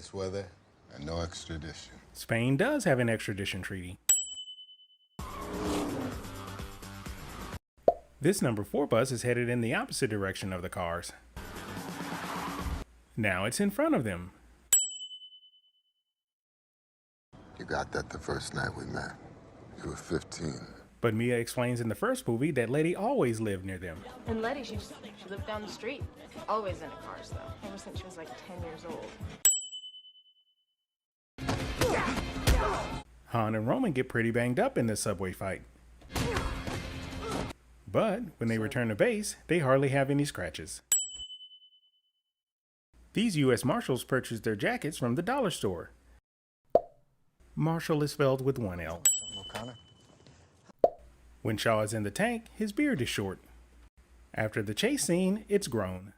Nice weather and no extradition. Spain does have an extradition treaty. This number 4 bus is headed in the opposite direction of the cars. Now it's in front of them. You got that the first night we met. You were 15. But Mia explains in the first movie that Letty always lived near them. And Letty, she lived down the street. Always into cars, though. Ever since she was like 10 years old. Han and Roman get pretty banged up in this subway fight. But when they return to base, they hardly have any scratches. These U.S. Marshals purchased their jackets from the dollar store. Marshall is spelled with one L. When Shaw is in the tank, his beard is short. After the chase scene, it's grown.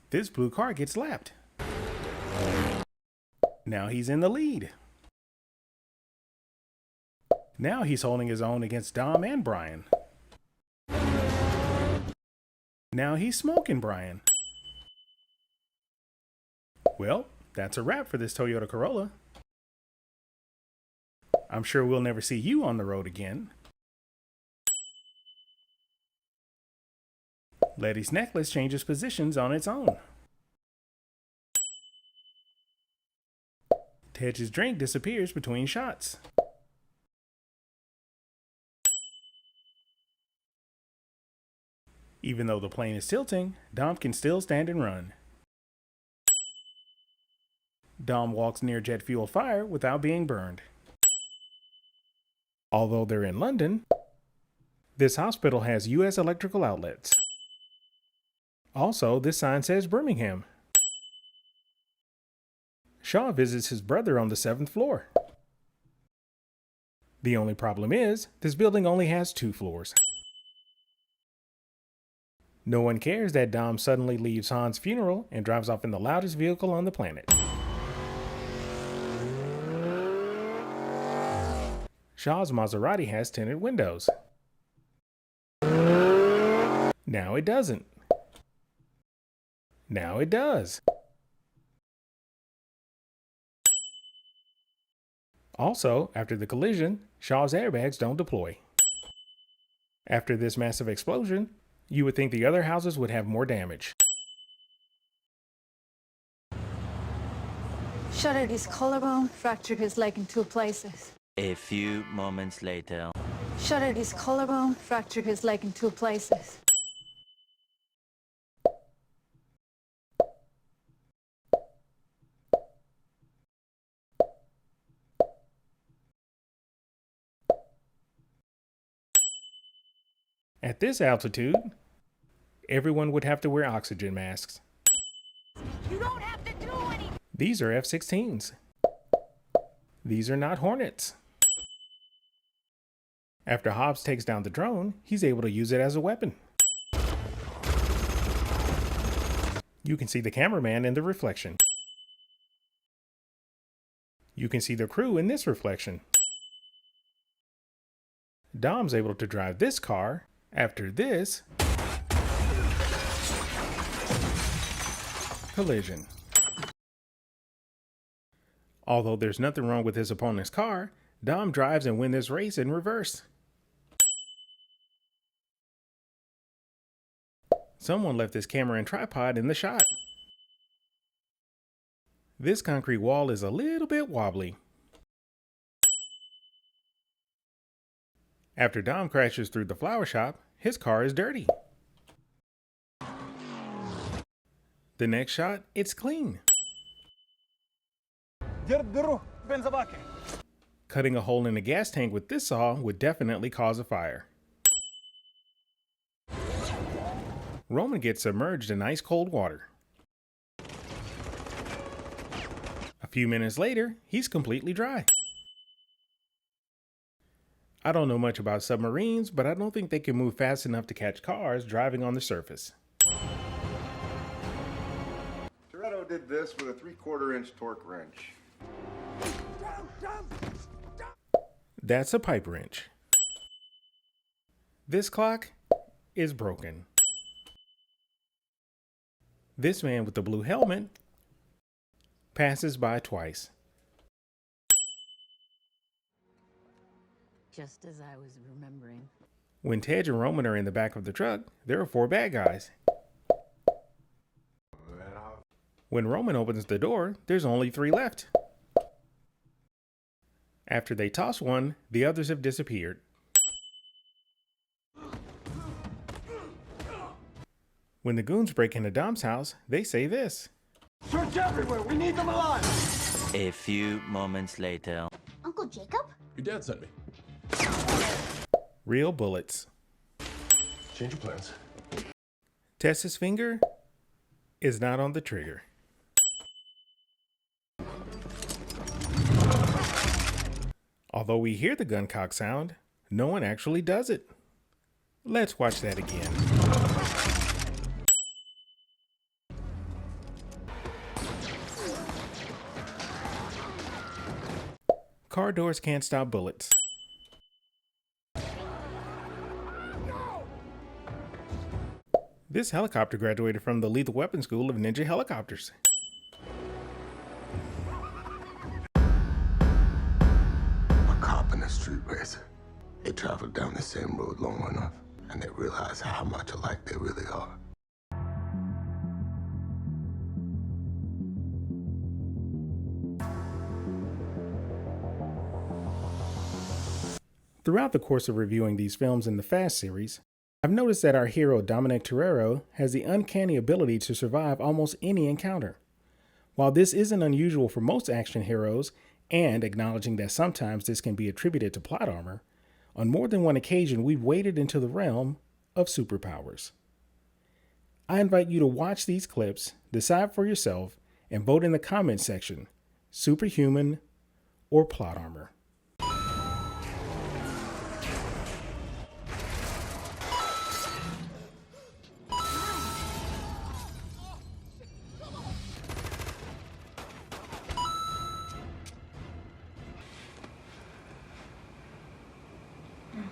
This blue car gets lapped. Now he's in the lead. Now he's holding his own against Dom and Brian. Now he's smoking Brian. Well, that's a wrap for this Toyota Corolla. I'm sure we'll never see you on the road again. Letty's necklace changes positions on its own. Ted's drink disappears between shots. Even though the plane is tilting, Dom can still stand and run. Dom walks near jet fuel fire without being burned. Although they're in London, this hospital has U.S. electrical outlets. Also, this sign says Birmingham. Shaw visits his brother on the 7th floor. The only problem is, this building only has 2 floors. No one cares that Dom suddenly leaves Han's funeral and drives off in the loudest vehicle on the planet. Shaw's Maserati has tinted windows. Now it doesn't. Now it does. Also, after the collision, Shaw's airbags don't deploy. After this massive explosion, you would think the other houses would have more damage. Shattered his collarbone, fractured his leg in 2 places. A few moments later. Shattered his collarbone, fractured his leg in 2 places. At this altitude, everyone would have to wear oxygen masks. You don't have to do anything. These are F-16s. These are not Hornets. After Hobbs takes down the drone, he's able to use it as a weapon. You can see the cameraman in the reflection. You can see the crew in this reflection. Dom's able to drive this car after this collision. Although there's nothing wrong with his opponent's car, Dom drives and wins this race in reverse. Someone left this camera and tripod in the shot. This concrete wall is a little bit wobbly. After Dom crashes through the flower shop, his car is dirty. The next shot, it's clean. Cutting a hole in a gas tank with this saw would definitely cause a fire. Roman gets submerged in ice cold water. A few minutes later, he's completely dry. I don't know much about submarines, but I don't think they can move fast enough to catch cars driving on the surface. Toretto did this with a 3/4 inch torque wrench. That's a pipe wrench. This clock is broken. This man with the blue helmet passes by twice. Just as I was remembering. When Tej and Roman are in the back of the truck, there are 4 bad guys. When Roman opens the door, there's only 3 left. After they toss one, the others have disappeared. When the goons break into Dom's house, they say this. Search everywhere! We need them alive! A few moments later. Uncle Jacob? Your dad sent me. Real bullets. Change your plans. Tessa's finger is not on the trigger. Although we hear the gun cock sound, no one actually does it. Let's watch that again. Car doors can't stop bullets. This helicopter graduated from the Lethal Weapon School of Ninja Helicopters. A cop and a street racer. They traveled down the same road long enough, and they realize how much alike they really are. Throughout the course of reviewing these films in the Fast series, I've noticed that our hero Dominic Toretto has the uncanny ability to survive almost any encounter. While this isn't unusual for most action heroes, and acknowledging that sometimes this can be attributed to plot armor, on more than one occasion we've waded into the realm of superpowers. I invite you to watch these clips, decide for yourself, and vote in the comments section, superhuman or plot armor.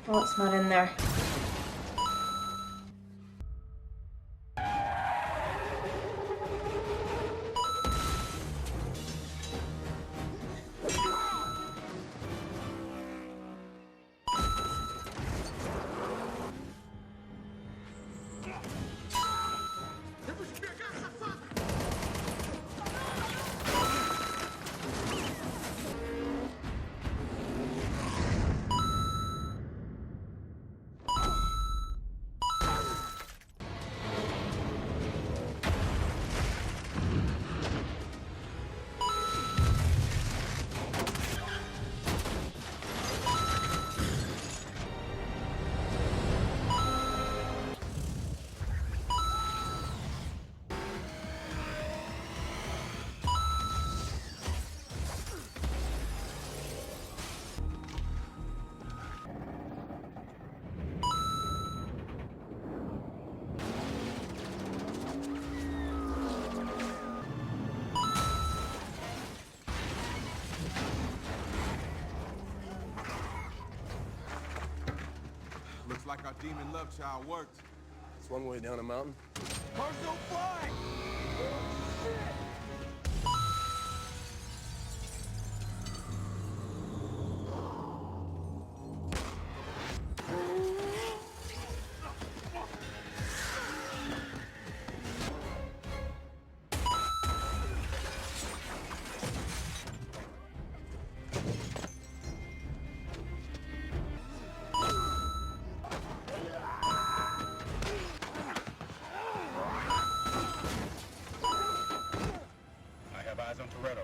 Bullet's not in there. Looks like our demon love child worked. It's one way down a mountain. Personal flag! I have eyes on Toretto.